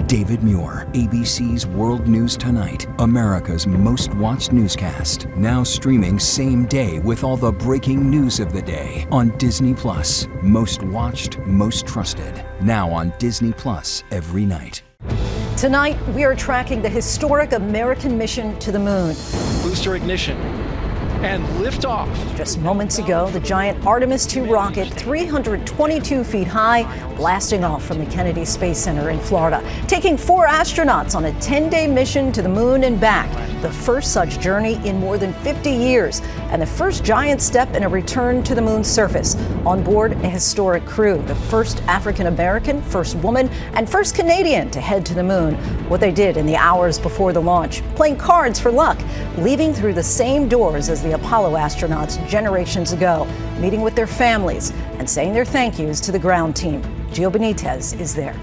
David Muir, ABC's World News Tonight, America's most watched newscast. Now streaming same day with all the breaking news of the day on Disney Plus. Most watched, most trusted. Now on Disney Plus every night. Tonight, we are tracking the historic American mission to the moon. Booster ignition and liftoff. Just moments ago, the giant Artemis II rocket, 322 feet high, blasting off from the Kennedy Space Center in Florida, taking 4 astronauts on a 10-day mission to the moon and back, the first such journey in more than 50 years, and the first giant step in a return to the moon's surface. On board, a historic crew, the first African-American, first woman, and first Canadian to head to the moon. What they did in the hours before the launch, playing cards for luck, leaving through the same doors as the Apollo astronauts generations ago, meeting with their families and saying their thank yous to the ground team. Gio Benitez is there.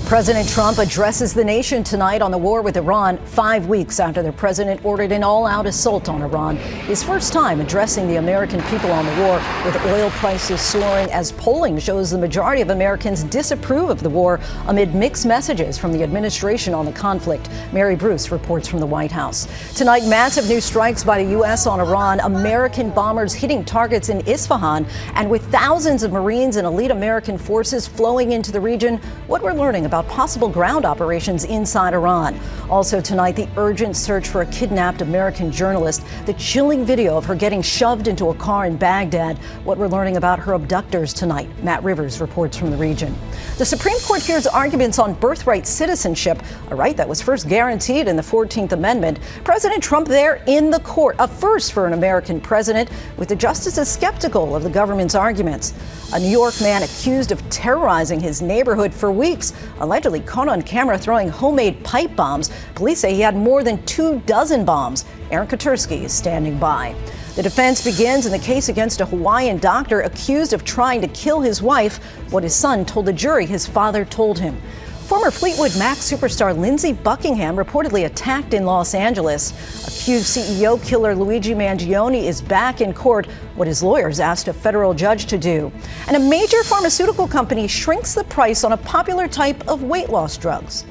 President Trump addresses the nation tonight on the war with Iran, 5 weeks after the president ordered an all-out assault on Iran. His first time addressing the American people on the war, with oil prices soaring as polling shows the majority of Americans disapprove of the war amid mixed messages from the administration on the conflict. Mary Bruce reports from the White House. Tonight, massive new strikes by the U.S. on Iran, American bombers hitting targets in Isfahan, and with thousands of Marines and elite American forces flowing into the region, what we're learning about possible ground operations inside Iran. Also tonight, the urgent search for a kidnapped American journalist, the chilling video of her getting shoved into a car in Baghdad, what we're learning about her abductors tonight. Matt Rivers reports from the region. The Supreme Court hears arguments on birthright citizenship, a right that was first guaranteed in the 14th Amendment. President Trump there in the court, a first for an American president, with the justices skeptical of the government's arguments. A New York man accused of terrorizing his neighborhood for weeks, allegedly caught on camera throwing homemade pipe bombs. Police say he had more than 24 bombs. Aaron Katersky is standing by. The defense begins in the case against a Hawaiian doctor accused of trying to kill his wife, what his son told the jury his father told him. Former Fleetwood Mac superstar Lindsey Buckingham reportedly attacked in Los Angeles. Accused CEO killer Luigi Mangione is back in court, what his lawyers asked a federal judge to do. And a major pharmaceutical company shrinks the price on a popular type of weight loss drugs.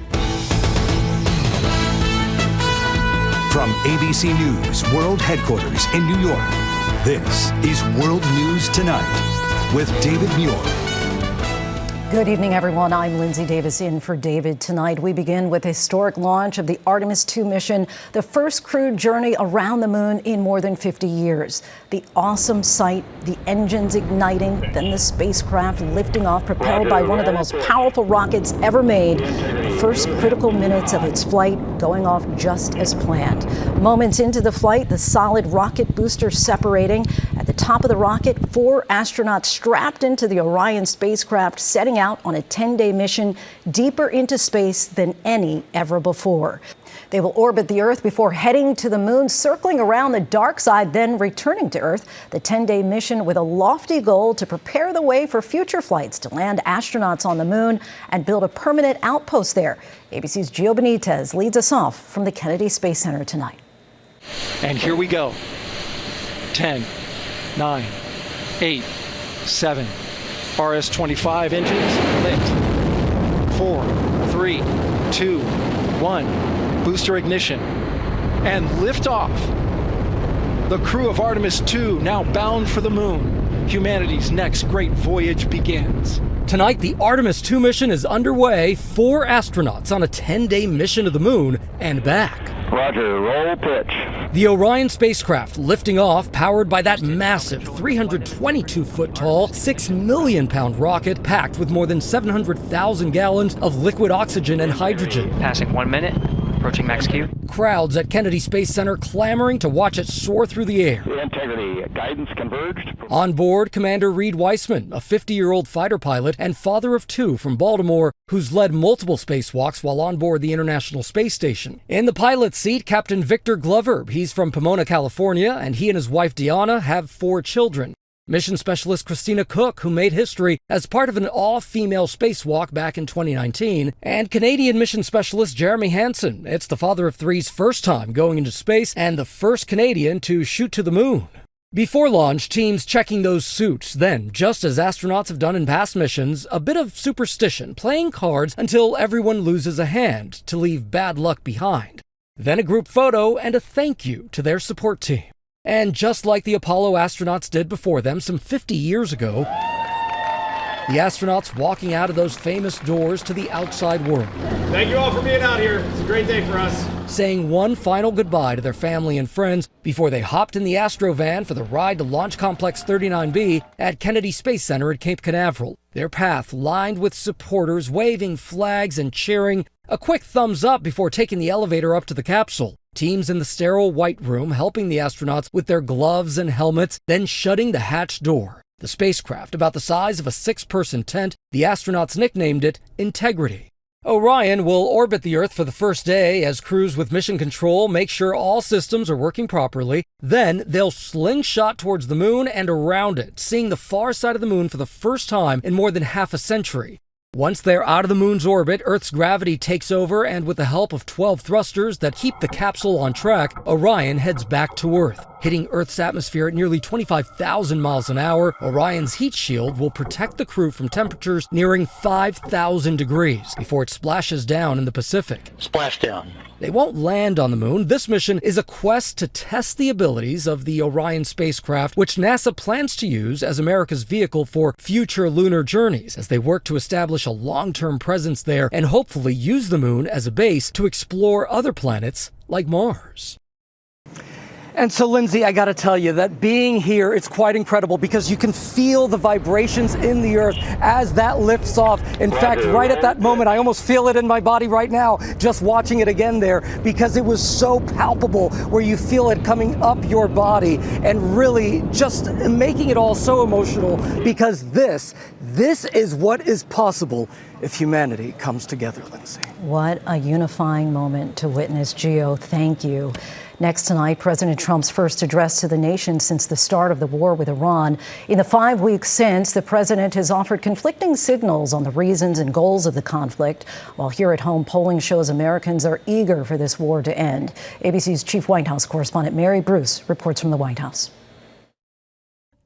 From ABC News World Headquarters in New York, this is World News Tonight with David Muir. Good evening, everyone. I'm Lindsay Davis in for David tonight. We begin with a historic launch of the Artemis II mission, the first crewed journey around the moon in more than 50 years. The awesome sight, the engines igniting, then the spacecraft lifting off, propelled by one of the most powerful rockets ever made. The first critical minutes of its flight going off just as planned. Moments into the flight, the solid rocket booster separating. At the top of the rocket, 4 astronauts strapped into the Orion spacecraft, setting out on a 10-day mission deeper into space than any ever before. They will orbit the Earth before heading to the moon, circling around the dark side, then returning to Earth. The 10-day mission with a lofty goal to prepare the way for future flights to land astronauts on the moon and build a permanent outpost there. ABC's Gio Benitez leads us off from the Kennedy Space Center tonight. And here we go. 10, 9, 8, 7. RS-25 engines lit. 4, 3, 2, 1. Booster ignition and liftoff. The crew of Artemis II now bound for the moon. Humanity's next great voyage begins. Tonight, the Artemis II mission is underway. 4 astronauts on a 10-day mission to the moon and back. Roger, roll pitch. The Orion spacecraft lifting off, powered by that massive 322-foot tall, 6 million pound rocket packed with more than 700,000 gallons of liquid oxygen and hydrogen. Passing 1 minute, approaching max Q. Crowds at Kennedy Space Center clamoring to watch it soar through the air. Integrity, guidance converged. On board, Commander Reed Weissman, a 50-year-old fighter pilot and father of 2 from Baltimore, who's led multiple spacewalks while on board the International Space Station. In the pilot's seat, Captain Victor Glover. He's from Pomona, California, and he and his wife Deanna have 4 children. Mission specialist Christina Cook, who made history as part of an all-female spacewalk back in 2019, and Canadian mission specialist Jeremy Hansen. It's the father of 3's first time going into space and the first Canadian to shoot to the moon. Before launch, teams checking those suits. Then, just as astronauts have done in past missions, a bit of superstition, playing cards until everyone loses a hand to leave bad luck behind. Then a group photo and a thank you to their support team. And just like the Apollo astronauts did before them some 50 years ago, the astronauts walking out of those famous doors to the outside world. Thank you all for being out here. It's a great day for us. Saying one final goodbye to their family and friends before they hopped in the Astrovan for the ride to Launch Complex 39B at Kennedy Space Center at Cape Canaveral. Their path lined with supporters waving flags and cheering, a quick thumbs up before taking the elevator up to the capsule. Teams in the sterile white room helping the astronauts with their gloves and helmets, then shutting the hatch door. The spacecraft, about the size of a 6-person tent, the astronauts nicknamed it Integrity. Orion will orbit the Earth for the first day as crews with mission control make sure all systems are working properly. Then they'll slingshot towards the moon and around it, seeing the far side of the moon for the first time in more than half a century. Once they're out of the moon's orbit, Earth's gravity takes over, and with the help of 12 thrusters that keep the capsule on track, Orion heads back to Earth. Hitting Earth's atmosphere at nearly 25,000 miles an hour, Orion's heat shield will protect the crew from temperatures nearing 5,000 degrees before it splashes down in the Pacific. Splashdown. They won't land on the moon. This mission is a quest to test the abilities of the Orion spacecraft, which NASA plans to use as America's vehicle for future lunar journeys as they work to establish a long-term presence there and hopefully use the moon as a base to explore other planets like Mars. And so, Lindsey, I got to tell you that being here, it's quite incredible because you can feel the vibrations in the Earth as that lifts off. In fact, right at that moment, I almost feel it in my body right now, just watching it again there, because it was so palpable where you feel it coming up your body and really just making it all so emotional because this is what is possible if humanity comes together, Lindsey. What a unifying moment to witness, Gio. Thank you. Next tonight, President Trump's first address to the nation since the start of the war with Iran. In the 5 weeks since, the president has offered conflicting signals on the reasons and goals of the conflict, while here at home, polling shows Americans are eager for this war to end. ABC's chief White House correspondent Mary Bruce reports from the White House.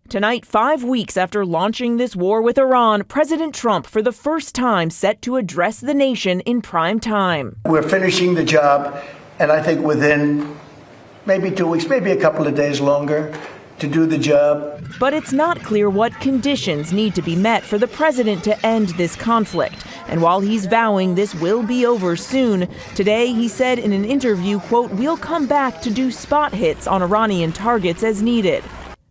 Tonight, 5 weeks after launching this war with Iran, President Trump, for the first time, set to address the nation in prime time. We're finishing the job, and I think within maybe 2 weeks, maybe a couple of days longer, to do the job. But it's not clear what conditions need to be met for the president to end this conflict. And while he's vowing this will be over soon, today he said in an interview, quote, "We'll come back to do spot hits on Iranian targets as needed."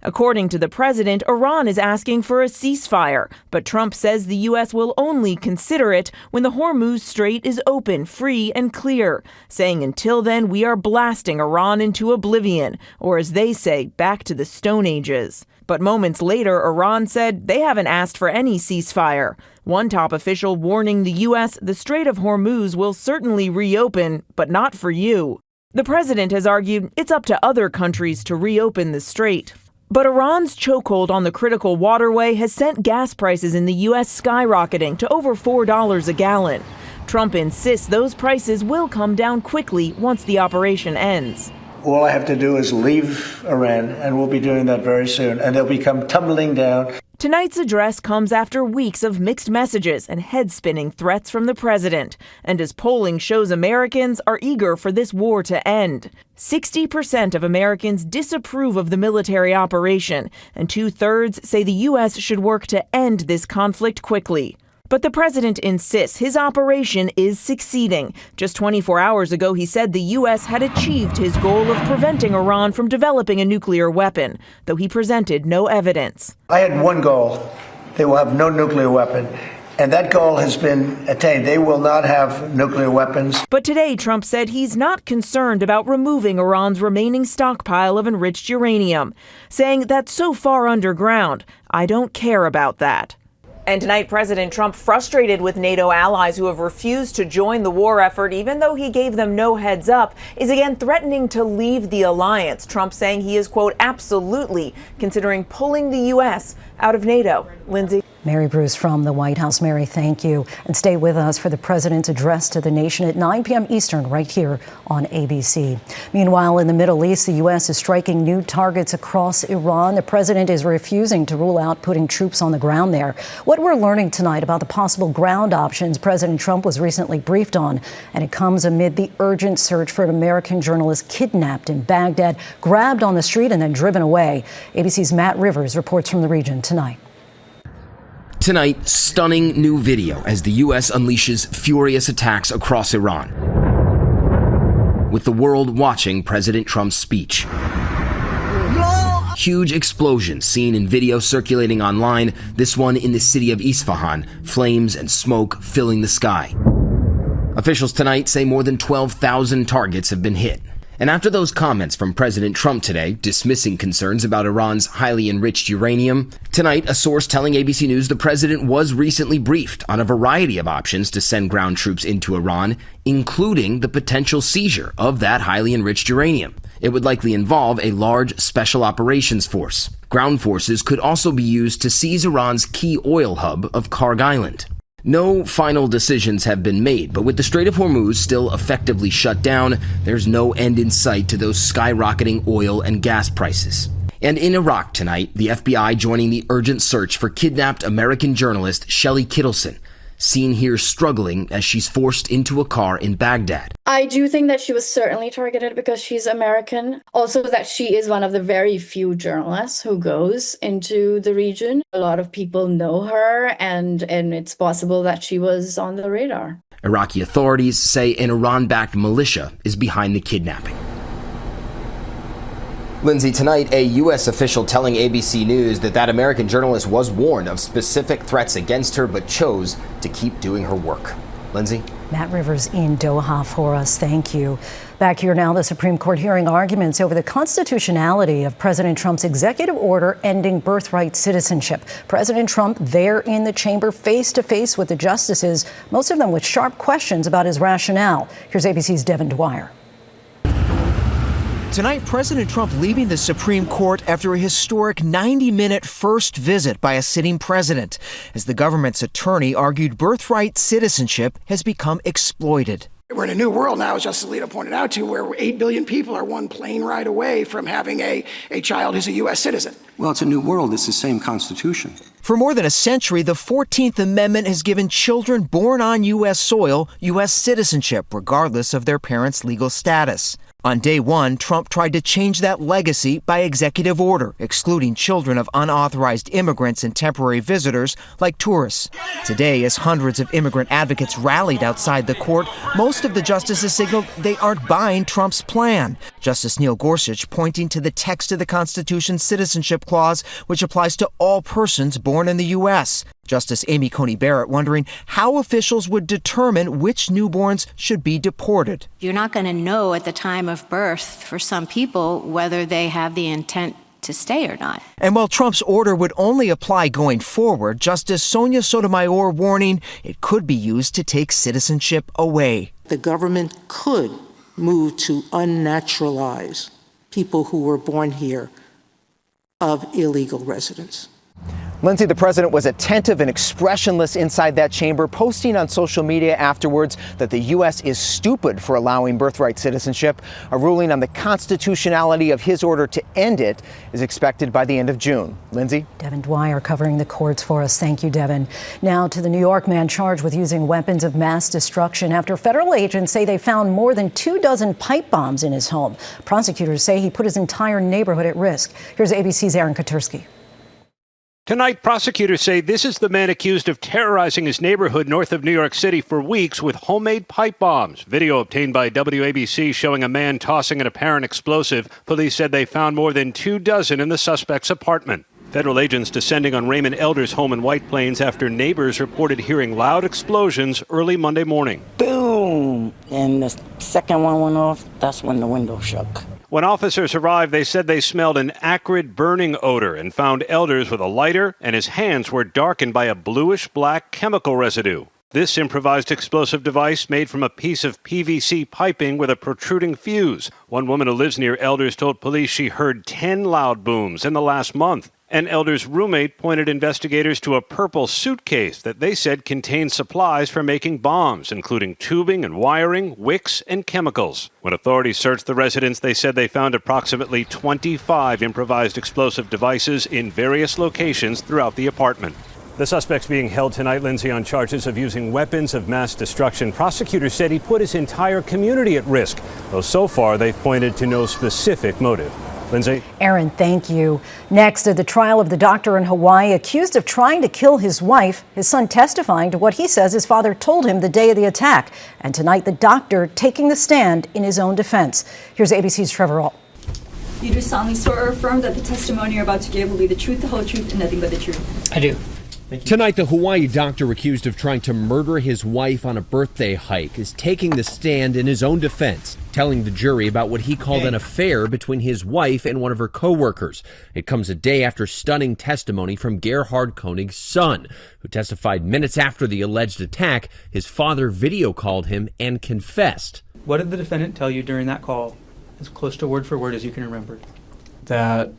According to the president, Iran is asking for a ceasefire, but Trump says the U.S. will only consider it when the Hormuz Strait is open, free, and clear, saying until then we are blasting Iran into oblivion, or as they say, back to the Stone Ages. But moments later, Iran said they haven't asked for any ceasefire. One top official warning the U.S. the Strait of Hormuz will certainly reopen, but not for you. The president has argued it's up to other countries to reopen the strait. But Iran's chokehold on the critical waterway has sent gas prices in the U.S. skyrocketing to over $4 a gallon. Trump insists those prices will come down quickly once the operation ends. All I have to do is leave Iran, and we'll be doing that very soon, and they'll become tumbling down. Tonight's address comes after weeks of mixed messages and head-spinning threats from the president, and as polling shows Americans are eager for this war to end. 60% of Americans disapprove of the military operation, and 2/3 say the U.S. should work to end this conflict quickly. But the president insists his operation is succeeding. Just 24 hours ago, he said the U.S. had achieved his goal of preventing Iran from developing a nuclear weapon, though he presented no evidence. I had one goal. They will have no nuclear weapon. And that goal has been attained. They will not have nuclear weapons. But today, Trump said he's not concerned about removing Iran's remaining stockpile of enriched uranium, saying that's so far underground. I don't care about that. And tonight, President Trump, frustrated with NATO allies who have refused to join the war effort, even though he gave them no heads up, is again threatening to leave the alliance. Trump saying he is, quote, absolutely considering pulling the U.S. out of NATO. Lindsey. Mary Bruce from the White House. Mary, thank you. And stay with us for the president's address to the nation at 9 p.m. Eastern right here on ABC. Meanwhile, in the Middle East, the U.S. is striking new targets across Iran. The president is refusing to rule out putting troops on the ground there. What we're learning tonight about the possible ground options President Trump was recently briefed on, and it comes amid the urgent search for an American journalist kidnapped in Baghdad, grabbed on the street and then driven away. ABC's Matt Rivers reports from the region tonight. Tonight, stunning new video as the U.S. unleashes furious attacks across Iran, with the world watching President Trump's speech. Huge explosions seen in video circulating online, this one in the city of Isfahan, flames and smoke filling the sky. Officials tonight say more than 12,000 targets have been hit. And after those comments from President Trump today, dismissing concerns about Iran's highly enriched uranium, tonight a source telling ABC News the president was recently briefed on a variety of options to send ground troops into Iran, including the potential seizure of that highly enriched uranium. It would likely involve a large special operations force. Ground forces could also be used to seize Iran's key oil hub of Karg Island. No final decisions have been made, but with the Strait of Hormuz still effectively shut down, there's no end in sight to those skyrocketing oil and gas prices. And in Iraq tonight, the FBI joining the urgent search for kidnapped American journalist Shelley Kittleson, seen here struggling as she's forced into a car in Baghdad. I do think that she was certainly targeted because she's American. Also that she is one of the very few journalists who goes into the region. A lot of people know her, and it's possible that she was on the radar. Iraqi authorities say an Iran-backed militia is behind the kidnapping. Lindsey, tonight, a U.S. official telling ABC News that American journalist was warned of specific threats against her, but chose to keep doing her work. Lindsey? Matt Rivers in Doha for us. Thank you. Back here now, the Supreme Court hearing arguments over the constitutionality of President Trump's executive order ending birthright citizenship. President Trump there in the chamber face to face with the justices, most of them with sharp questions about his rationale. Here's ABC's Devin Dwyer. Tonight, President Trump leaving the Supreme Court after a historic 90-minute first visit by a sitting president, as the government's attorney argued birthright citizenship has become exploited. We're in a new world now, as Justice Alito pointed out, to where 8 billion people are one plane ride away from having a child who's a U.S. citizen. Well, it's a new world. It's the same Constitution. For more than a century, the 14th Amendment has given children born on U.S. soil U.S. citizenship, regardless of their parents' legal status. On day one, Trump tried to change that legacy by executive order, excluding children of unauthorized immigrants and temporary visitors like tourists. Today, as hundreds of immigrant advocates rallied outside the court, most of the justices signaled they aren't buying Trump's plan. Justice Neil Gorsuch pointing to the text of the Constitution's citizenship clause, which applies to all persons born in the U.S. Justice Amy Coney Barrett wondering how officials would determine which newborns should be deported. You're not going to know at the time of birth for some people whether they have the intent to stay or not. And while Trump's order would only apply going forward, Justice Sonia Sotomayor warning it could be used to take citizenship away. The government could move to unnaturalize people who were born here of illegal residents. Lindsey, the president was attentive and expressionless inside that chamber, posting on social media afterwards that the U.S. is stupid for allowing birthright citizenship. A ruling on the constitutionality of his order to end it is expected by the end of June. Lindsey? Devin Dwyer covering the courts for us. Thank you, Devin. Now to the New York man charged with using weapons of mass destruction after federal agents say they found more than 24 pipe bombs in his home. Prosecutors say he put his entire neighborhood at risk. Here's ABC's Aaron Katersky. Tonight, prosecutors say this is the man accused of terrorizing his neighborhood north of New York City for weeks with homemade pipe bombs. Video obtained by WABC showing a man tossing an apparent explosive. Police said they found more than 24 in the suspect's apartment. Federal agents descending on Raymond Elder's home in White Plains after neighbors reported hearing loud explosions early Monday morning. Boom! And the second one went off. That's when the window shook. When officers arrived, they said they smelled an acrid burning odor and found Elders with a lighter, and his hands were darkened by a bluish-black chemical residue. This improvised explosive device made from a piece of PVC piping with a protruding fuse. One woman who lives near Elders told police she heard 10 loud booms in the last month. And Elder's roommate pointed investigators to a purple suitcase that they said contained supplies for making bombs, including tubing and wiring, wicks, and chemicals. When authorities searched the residence, they said they found approximately 25 improvised explosive devices in various locations throughout the apartment. The suspect's being held tonight, Lindsey, on charges of using weapons of mass destruction. Prosecutors said he put his entire community at risk, though so far they've pointed to no specific motive. Lindsay? Aaron, thank you. Next, at the trial of the doctor in Hawaii accused of trying to kill his wife, his son testifying to what he says his father told him the day of the attack. And tonight, the doctor taking the stand in his own defense. Here's ABC's Trevor Ault. You do solemnly swear or affirm that the testimony you're about to give will be the truth, the whole truth, and nothing but the truth? I do. Tonight, the Hawaii doctor accused of trying to murder his wife on a birthday hike is taking the stand in his own defense, telling the jury about what he called an affair between his wife and one of her co-workers. It comes a day after stunning testimony from Gerhard Koenig's son, who testified minutes after the alleged attack. His father video called him and confessed. What did the defendant tell you during that call, as close to word for word as you can remember? That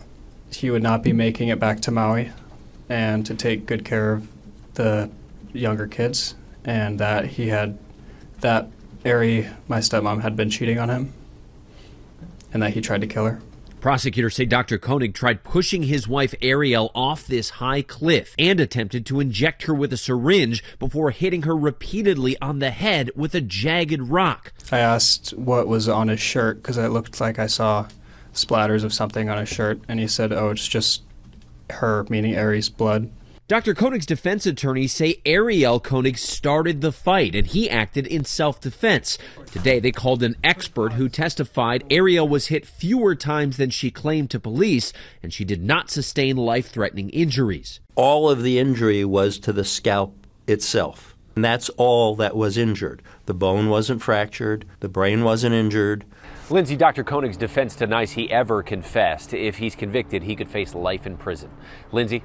he would not be making it back to Maui, and to take good care of the younger kids, and that Ari, my stepmom, had been cheating on him, and that he tried to kill her. Prosecutors say Dr. Koenig tried pushing his wife Ariel off this high cliff and attempted to inject her with a syringe before hitting her repeatedly on the head with a jagged rock. I asked what was on his shirt because it looked like I saw splatters of something on his shirt, and he said, oh, it's just her, meaning Ari's blood. Dr. Koenig's defense attorneys say Ariel Koenig started the fight and he acted in self-defense. Today they called an expert who testified Ariel was hit fewer times than she claimed to police, and she did not sustain life-threatening injuries. All of the injury was to the scalp itself, and that's all that was injured. The bone wasn't fractured, the brain wasn't injured. Lindsey, Dr. Koenig's defense denies he ever confessed. If he's convicted, he could face life in prison. Lindsey?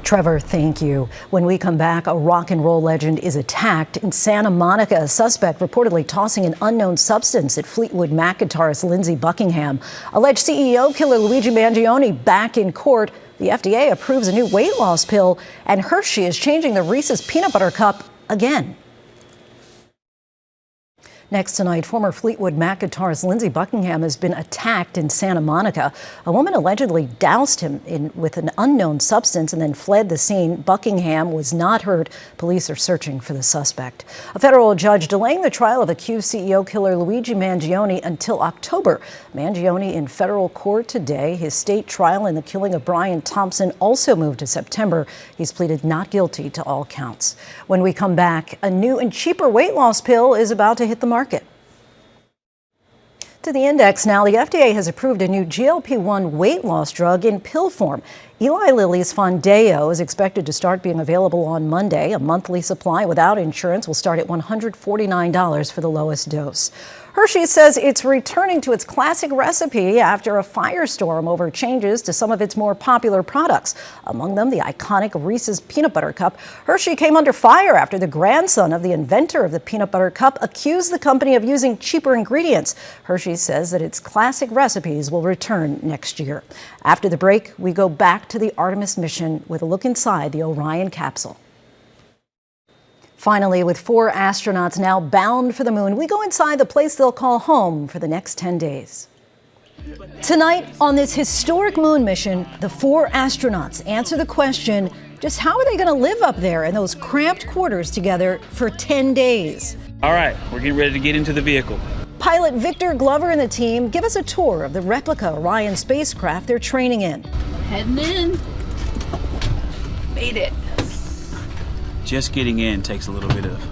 Trevor, thank you. When we come back, a rock and roll legend is attacked in Santa Monica. A suspect reportedly tossing an unknown substance at Fleetwood Mac guitarist Lindsey Buckingham. Alleged CEO killer Luigi Mangione back in court. The FDA approves a new weight loss pill, and Hershey is changing the Reese's peanut butter cup again. Next tonight, former Fleetwood Mac guitarist Lindsey Buckingham has been attacked in Santa Monica. A woman allegedly doused him with an unknown substance and then fled the scene. Buckingham was not hurt. Police are searching for the suspect. A federal judge delaying the trial of accused CEO killer Luigi Mangione until October. Mangione in federal court today. His state trial in the killing of Brian Thompson also moved to September. He's pleaded not guilty to all counts. When we come back, a new and cheaper weight loss pill is about to hit the market. To the index now, the FDA has approved a new GLP-1 weight loss drug in pill form. Eli Lilly's Foundayo is expected to start being available on Monday. A monthly supply without insurance will start at $149 for the lowest dose. Hershey says it's returning to its classic recipe after a firestorm over changes to some of its more popular products. Among them, the iconic Reese's peanut butter cup. Hershey came under fire after the grandson of the inventor of the peanut butter cup accused the company of using cheaper ingredients. Hershey says that its classic recipes will return next year. After the break, we go back to the Artemis mission with a look inside the Orion capsule. Finally, with 4 astronauts now bound for the moon, we go inside the place they'll call home for the next 10 days. Tonight, on this historic moon mission, the 4 astronauts answer the question, just how are they going to live up there in those cramped quarters together for 10 days? All right, we're getting ready to get into the vehicle. Pilot Victor Glover and the team give us a tour of the replica Orion spacecraft they're training in. Heading in. Made it. Just getting in takes a little bit of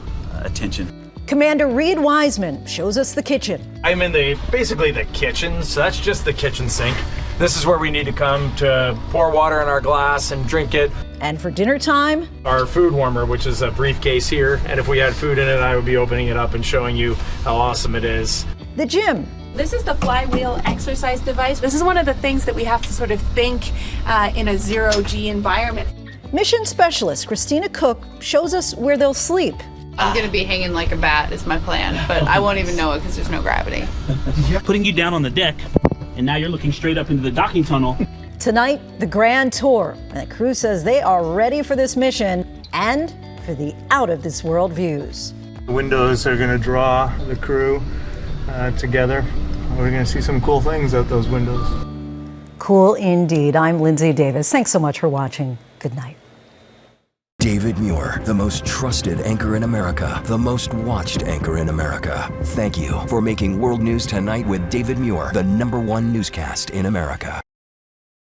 attention. Commander Reed Wiseman shows us the kitchen. I'm in basically the kitchen, so that's just the kitchen sink. This is where we need to come to pour water in our glass and drink it. And for dinner time, our food warmer, which is a briefcase here. And if we had food in it, I would be opening it up and showing you how awesome it is. The gym. This is the flywheel exercise device. This is one of the things that we have to sort of think in a zero-G environment. Mission specialist Christina Cook shows us where they'll sleep. I'm going to be hanging like a bat is my plan, but I won't even know it because there's no gravity. Putting you down on the deck, and now you're looking straight up into the docking tunnel. Tonight, the grand tour, and the crew says they are ready for this mission and for the out-of-this-world views. The windows are going to draw the crew together. We're going to see some cool things out those windows. Cool indeed. I'm Lindsay Davis. Thanks so much for watching. Good night. David Muir, the most trusted anchor in America, the most watched anchor in America. Thank you for making World News Tonight with David Muir the #1 newscast in America.